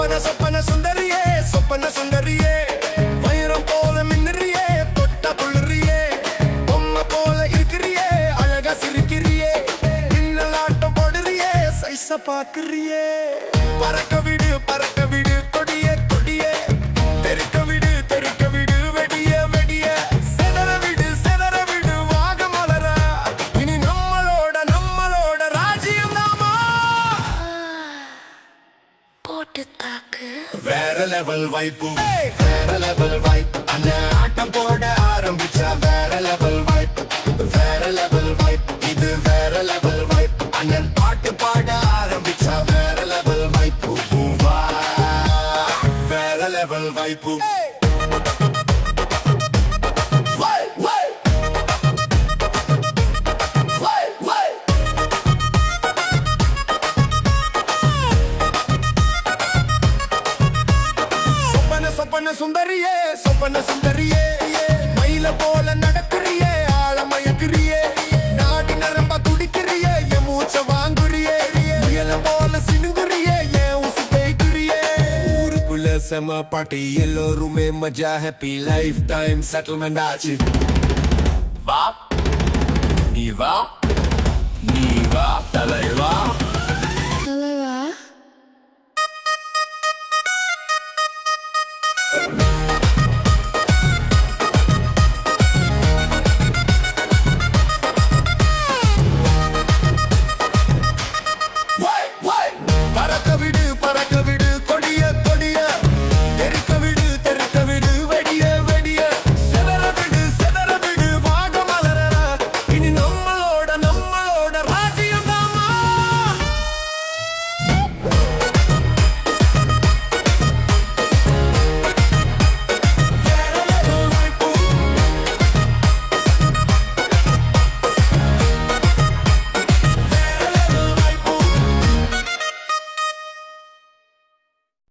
சொப்பன சுந்தரியே சொப்பன சுந்தரியே வைரம் போல மின்னறியே தொட்ட புள்ளறியே பொம்மை போல இருக்கிறியே அழகா சிரிக்கிறியே இன்னலாட்டம் போடுறியே சைஸ பாக்குறியே பறக்க விடு கொடியே கொடியே தெறிக்க விடு வெடிய வெடிய செதற விடு வாக மலர இனி நம்மளோட ராஜ்யம் நாமா போட்டு தாக்கு வேற லெவல் வைப்பு வேற லெவல் வைப்பு அந்த ஆட்டம் போட ஆரம்பிச்சா வேற லெவல் வைப்பு இது வேற லெவல் வைப்பு அண்ணன் பாட்டு பாட ஆரம்பிச்சா வேற லெவல் வைப்பு வேற லெவல் வைப்பு சொப்பன சுந்தரியே மயில போல நடக்கிறியே ஆழமயக்கிறியே நாடி நரம்பா துடிக்கிறியே என் மூச்ச வாங்குறியே முயல போல சினுங்குறியே என் உசு தேய்க்கிறியே ஊருக்குள்ள செம பாட்டி எல்லோருமே மஜா ஹாப்பி லைஃப் டைம் செட்டில்மெண்ட் ஆச்சு வா நீ வா